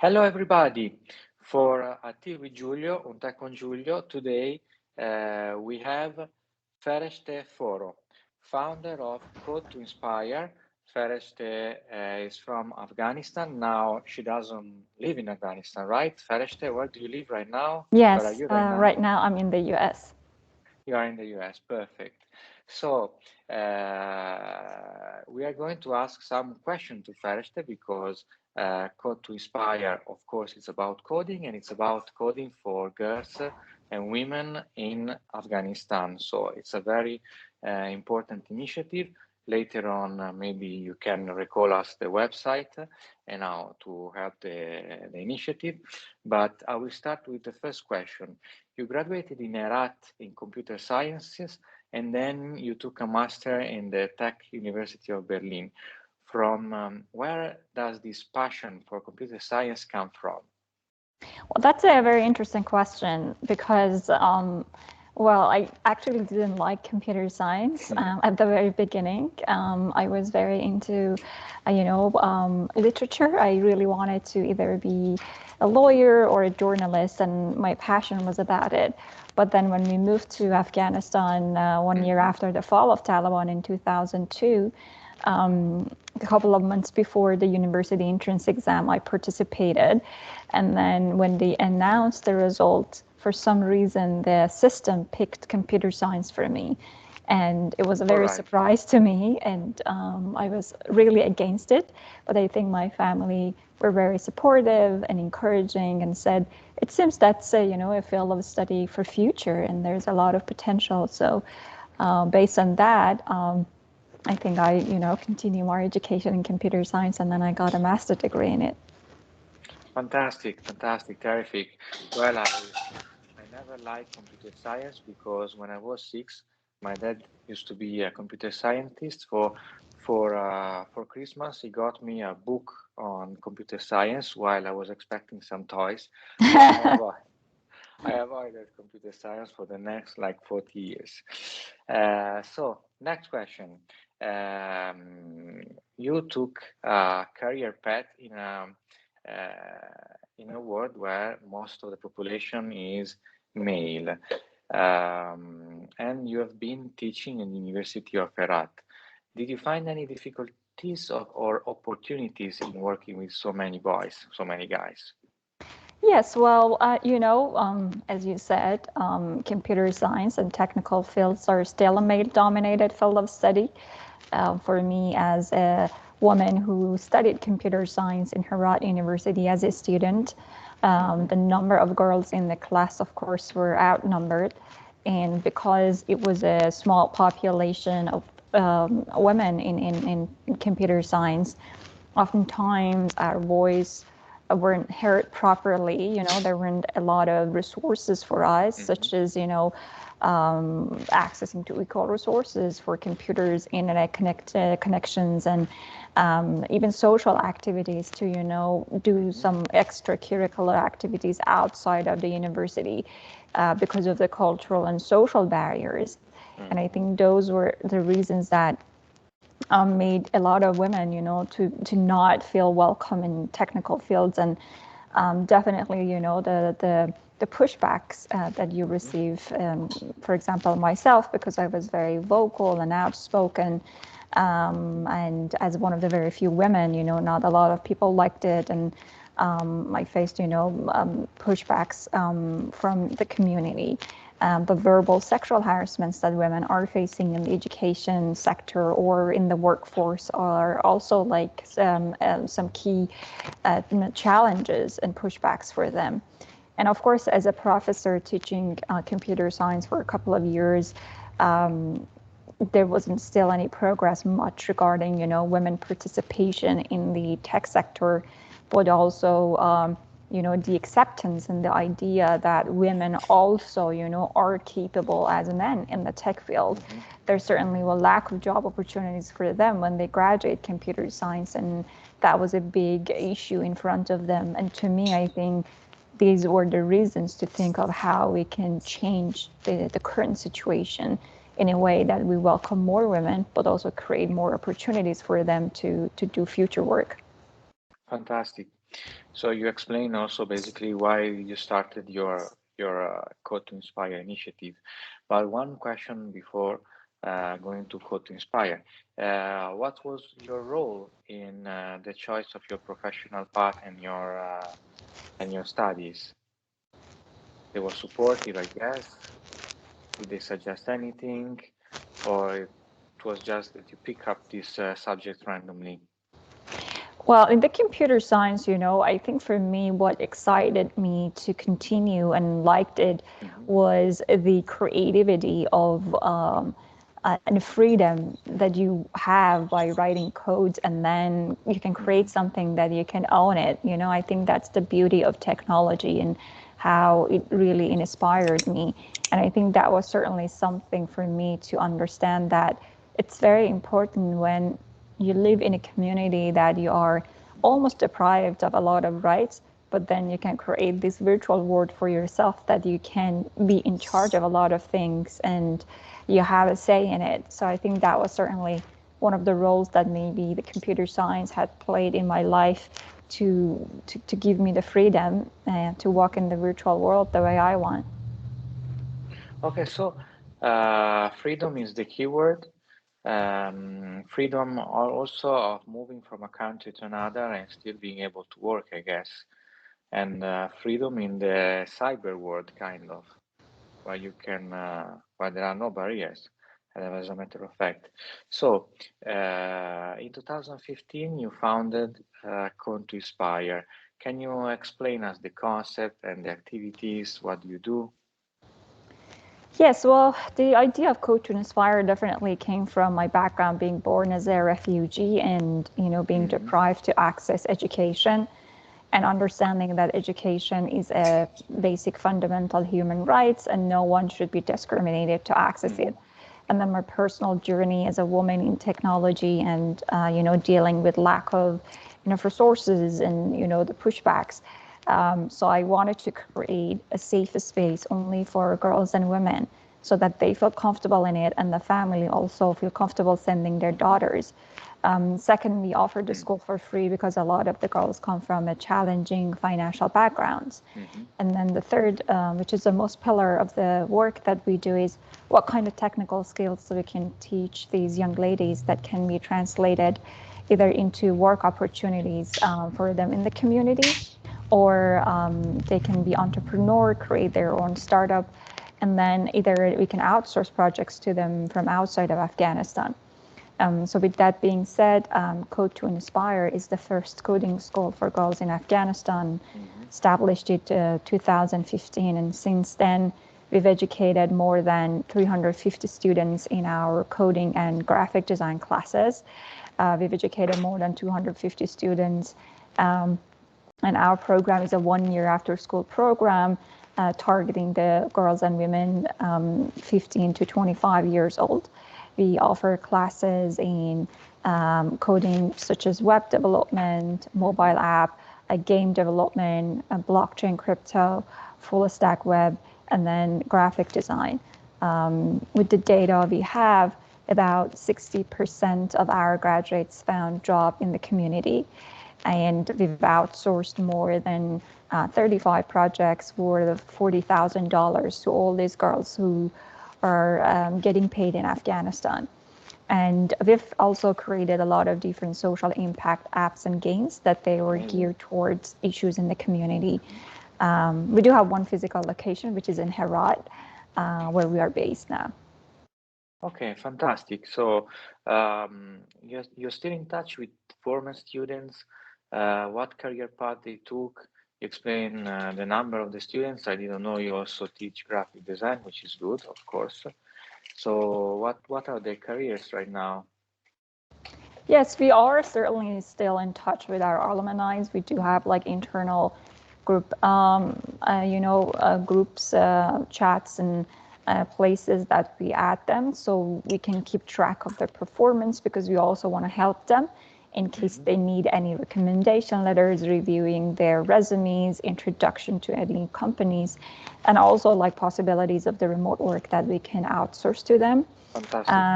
Hello everybody. For A Tea with Giulio, Un Tè con Giulio, today we have Fereshteh Forough, founder of Code to Inspire. Fereshteh is from Afghanistan. Now she doesn't live in Afghanistan, right? Fereshteh, where do you live right now? Where are Yes, you right now? right now I'm in the US. You are in the US, perfect. So we are going to ask some questions to Fereshteh because Code to Inspire, of course, it's about coding and it's about coding for girls and women in Afghanistan. So it's a very important initiative. Later on, maybe you can recall us the website and how to help the initiative. But I will start with the first question. You graduated in Herat in computer sciences, and then you took a master in the Tech University of Berlin. From where does this passion for computer science come from? Well, that's a very interesting question because, well, I actually didn't like computer science at the very beginning. I was very into, literature. I really wanted to either be a lawyer or a journalist, and my passion was about it. But then when we moved to Afghanistan 1 year after the fall of Taliban in 2002, a couple of months before the university entrance exam, I participated. And then when they announced the result, for some reason, the system picked computer science for me. And it was a very surprise to me, and I was really against it. But I think my family were very supportive and encouraging and said, it seems that's a field of study for future, and there's a lot of potential. So based on that, I think I, continue my education in computer science, and then I got a master's degree in it. Fantastic, fantastic, terrific. Well, I never liked computer science because when I was 6, my dad used to be a computer scientist. For Christmas, he got me a book on computer science while I was expecting some toys. So I avoided computer science for the next like 40 years. So next question. You took a career path in a world where most of the population is male, and you have been teaching in the University of Herat. Did you find any difficulties or opportunities in working with so many boys, so many guys? Yes, well, as you said, computer science and technical fields are still a male-dominated field of study. For me, as a woman who studied computer science in Herat University as a student, the number of girls in the class, of course, were outnumbered. And because it was a small population of women in computer science, oftentimes our voice weren't heard properly. There weren't a lot of resources for us, such as, accessing to equal resources for computers, internet connections, and even social activities to, do some extracurricular activities outside of the university because of the cultural and social barriers. And I think those were the reasons that made a lot of women, to not feel welcome in technical fields, and definitely, the pushbacks that you receive. For example, myself, because I was very vocal and outspoken, and as one of the very few women, not a lot of people liked it, and I faced, pushbacks from the community. The verbal sexual harassments that women are facing in the education sector or in the workforce are also like some key challenges and pushbacks for them. And of course, as a professor teaching computer science for a couple of years, there wasn't still any progress much regarding, women participation in the tech sector, but also the acceptance and the idea that women also, are capable as men in the tech field. There's certainly a lack of job opportunities for them when they graduate computer science, and that was a big issue in front of them. And to me, I think these were the reasons to think of how we can change the current situation in a way that we welcome more women, but also create more opportunities for them to do future work. Fantastic. So you explain also basically why you started your Code to Inspire initiative. But one question before going to Code to Inspire, what was your role in the choice of your professional path and your studies? They were supportive, I guess. Did they suggest anything, or it was just that you pick up this subject randomly? Well, in the computer science, I think for me, what excited me to continue and liked it Mm-hmm. was the creativity of and freedom that you have by writing codes, and then you can Mm-hmm. create something that you can own it. I think that's the beauty of technology and how it really inspired me. And I think that was certainly something for me to understand that it's very important when you live in a community that you are almost deprived of a lot of rights, but then you can create this virtual world for yourself that you can be in charge of a lot of things and you have a say in it. So I think that was certainly one of the roles that maybe the computer science had played in my life to give me the freedom to walk in the virtual world the way I want. Okay, so freedom is the keyword. Freedom also of moving from a country to another and still being able to work, I guess. And freedom in the cyber world, kind of, where you can, where there are no barriers, as a matter of fact. So, in 2015, you founded Code to Inspire. Can you explain us the concept and the activities? What do you do? Yes, well, the idea of Code to Inspire definitely came from my background being born as a refugee and, being Mm-hmm. deprived to access education and understanding that education is a basic fundamental human rights and no one should be discriminated to access Mm-hmm. it. And then my personal journey as a woman in technology and, dealing with lack of enough resources and, the pushbacks. So I wanted to create a safe space only for girls and women so that they feel comfortable in it and the family also feel comfortable sending their daughters. Second, we offered the school for free because a lot of the girls come from a challenging financial backgrounds. Mm-hmm. And then the third, which is the most pillar of the work that we do, is what kind of technical skills we can teach these young ladies that can be translated either into work opportunities for them in the community, or they can be entrepreneur, create their own startup, and then either we can outsource projects to them from outside of Afghanistan. So with that being said, Code to Inspire is the first coding school for girls in Afghanistan, Mm-hmm. established in 2015. And since then, we've educated more than 350 students in our coding and graphic design classes. We've educated more than 250 students. And our program is a 1 year after school program targeting the girls and women 15 to 25 years old. We offer classes in coding such as web development, mobile app, game development, blockchain, crypto, full stack web, and then graphic design. With the data we have, about 60% of our graduates found job in the community, and we've outsourced more than 35 projects worth $40,000 to all these girls who are getting paid in Afghanistan. And we've also created a lot of different social impact apps and games that they were Amazing. geared towards issues in the community. We do have one physical location, which is in Herat, where we are based now. Okay, fantastic. So you're still in touch with former students, what career path they took. You explain the number of the students. I didn't know you also teach graphic design, which is good, of course. So what are their careers right now? Yes, we are certainly still in touch with our alumni. We do Mm-hmm. have like internal group, groups, chats, and places that we add them so we can keep track of their performance because we also want to help them in case Mm-hmm. they need any recommendation letters, reviewing their resumes, introduction to any companies, and also like possibilities of the remote work that we can outsource to them. Fantastic.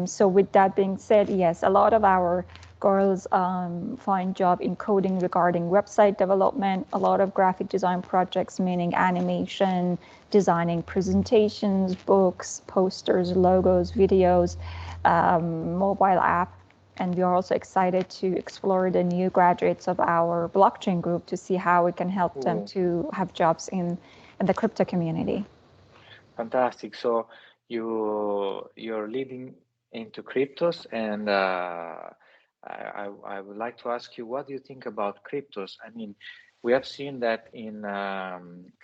So with that being said, yes, a lot of our girls find job in coding regarding website development, a lot of graphic design projects, meaning animation, designing presentations, books, posters, logos, videos, mobile app. And we are also excited to explore the new graduates of our blockchain group to see how we can help them to have jobs in the crypto community. Fantastic. So you're leading into cryptos, and I would like to ask you, what do you think about cryptos? I mean, we have seen that in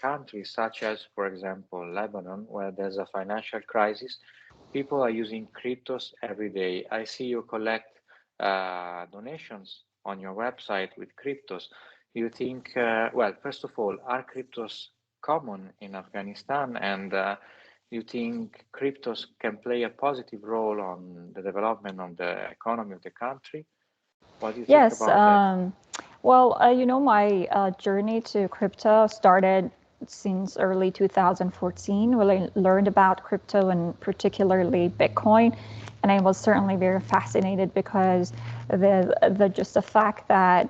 countries such as, for example, Lebanon, where there's a financial crisis, people are using cryptos every day. I see you collect donations on your website with cryptos. Do you think, well, first of all, are cryptos common in Afghanistan, and you think cryptos can play a positive role on the development of the economy of the country? What do you think about that? Well, my journey to crypto started since early 2014 when I learned about crypto and particularly Bitcoin. And I was certainly very fascinated because just the fact that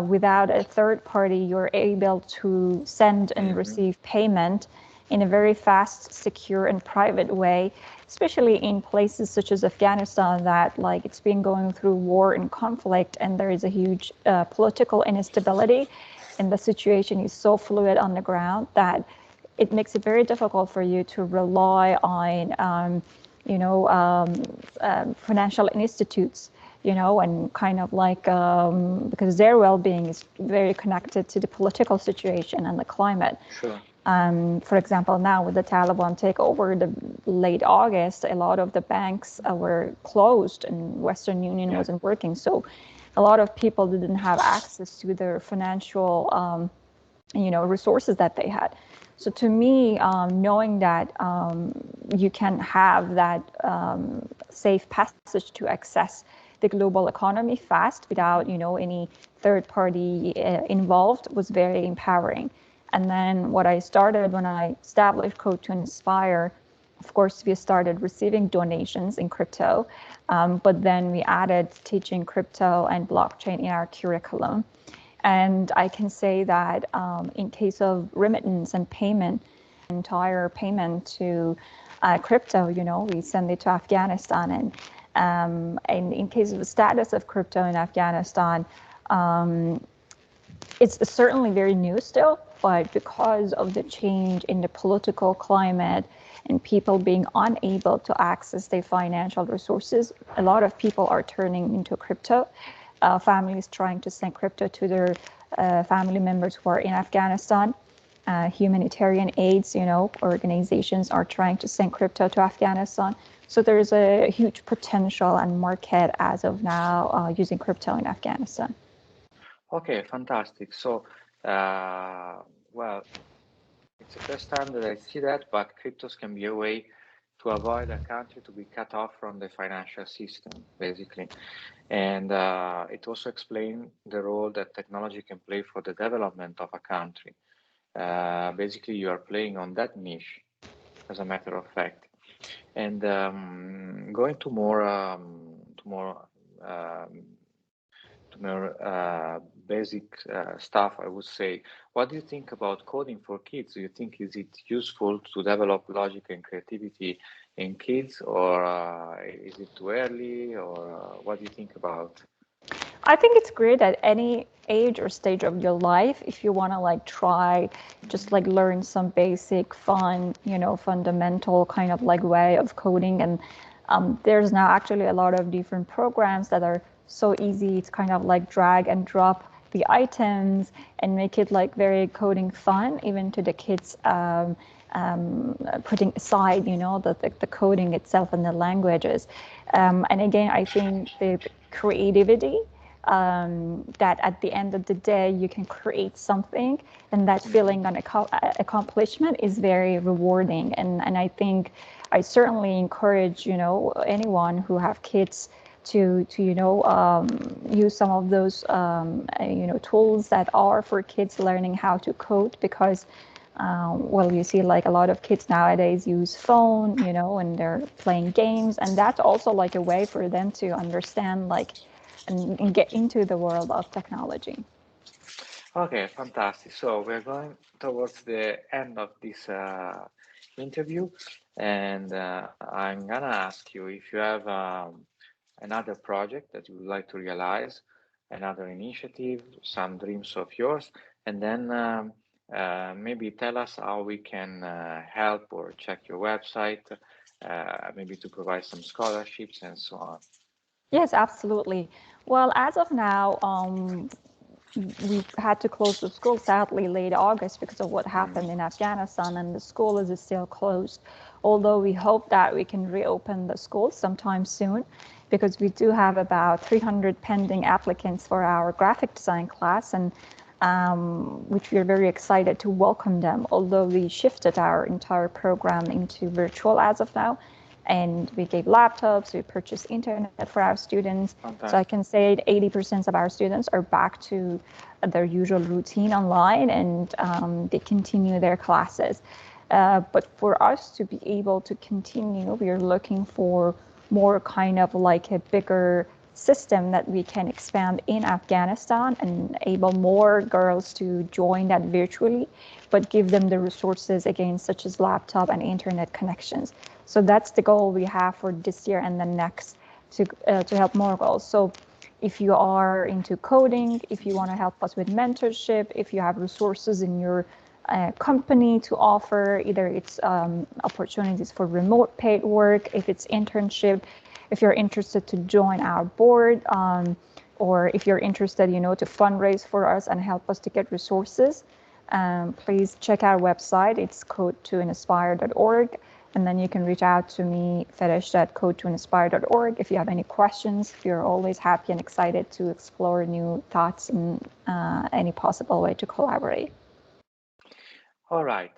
without a third party, you're able to send and receive payment in a very fast, secure, and private way, especially in places such as Afghanistan that it's been going through war and conflict, and there is a huge political instability, and the situation is so fluid on the ground that it makes it very difficult for you to rely on financial institutes, and kind of because their well-being is very connected to the political situation and the climate. Sure. For example, now with the Taliban takeover, the late August, a lot of the banks were closed and Western Union wasn't working. So a lot of people didn't have access to their financial, resources that they had. So to me, knowing that you can have that safe passage to access the global economy fast without, any third party involved was very empowering. And then what I started when I established Code to Inspire, of course, we started receiving donations in crypto, but then we added teaching crypto and blockchain in our curriculum. And I can say that in case of remittance and payment, entire payment to crypto, we send it to Afghanistan. And in case of the status of crypto in Afghanistan, it's certainly very new still, but because of the change in the political climate and people being unable to access their financial resources, a lot of people are turning into crypto. Families trying to send crypto to their family members who are in Afghanistan. Humanitarian aids, organizations are trying to send crypto to Afghanistan. So there's a huge potential and market as of now using crypto in Afghanistan. Okay, fantastic. So, well, it's the first time that I see that, but cryptos can be a way to avoid a country to be cut off from the financial system, basically. And it also explains the role that technology can play for the development of a country. Basically, you are playing on that niche, as a matter of fact. And going to more basic stuff, I would say, what do you think about coding for kids? Do you think is it useful to develop logic and creativity in kids, or is it too early, or what do you think about? I think it's great at any age or stage of your life if you want to try just learn some basic fun, fundamental kind of way of coding. And there's now actually a lot of different programs that are so easy. It's kind of drag and drop the items and make it very coding fun, even to the kids, putting aside, the coding itself and the languages. And again, I think the creativity, that at the end of the day you can create something, and that feeling of accomplishment is very rewarding. And I think I certainly encourage anyone who have kids to use some of those tools that are for kids learning how to code, because you see a lot of kids nowadays use phone, and they're playing games, and that's also a way for them to understand and get into the world of technology. Okay, fantastic. So we're going towards the end of this interview, and I'm gonna ask you if you have another project that you would like to realize, another initiative, some dreams of yours, and then maybe tell us how we can help or check your website, maybe to provide some scholarships and so on. Yes, absolutely. Well, as of now, we had to close the school sadly late August because of what happened in Afghanistan, and the school is still closed. Although we hope that we can reopen the school sometime soon, because we do have about 300 pending applicants for our graphic design class, and which we are very excited to welcome them. Although we shifted our entire program into virtual as of now, and we gave laptops, we purchased internet for our students. Fantastic. So I can say 80% of our students are back to their usual routine online, and they continue their classes. But for us to be able to continue, we are looking for more kind of like a bigger system that we can expand in Afghanistan and enable more girls to join that virtually, but give them the resources again, such as laptop and internet connections. So that's the goal we have for this year and the next, to help more girls. So if you are into coding, if you want to help us with mentorship, if you have resources in your company to offer, either it's opportunities for remote paid work, if it's internship, if you're interested to join our board, or if you're interested, to fundraise for us and help us to get resources, please check our website. It's code2inspire.org. And then you can reach out to me, Fereshteh@code2inspire.org. If you have any questions, we're always happy and excited to explore new thoughts and any possible way to collaborate. All right.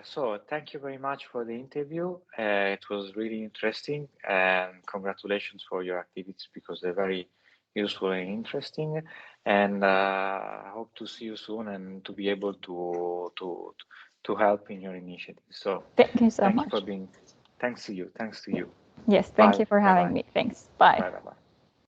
So thank you very much for the interview. It was really interesting, and congratulations for your activities because they're very useful and interesting. And I hope to see you soon and to be able to help in your initiative. So Thank you so thank much. you for being. Thanks to you. Thanks to you. Yes, thank Bye. you for Bye. having Bye. me. Thanks. Bye. Bye. Bye. Bye.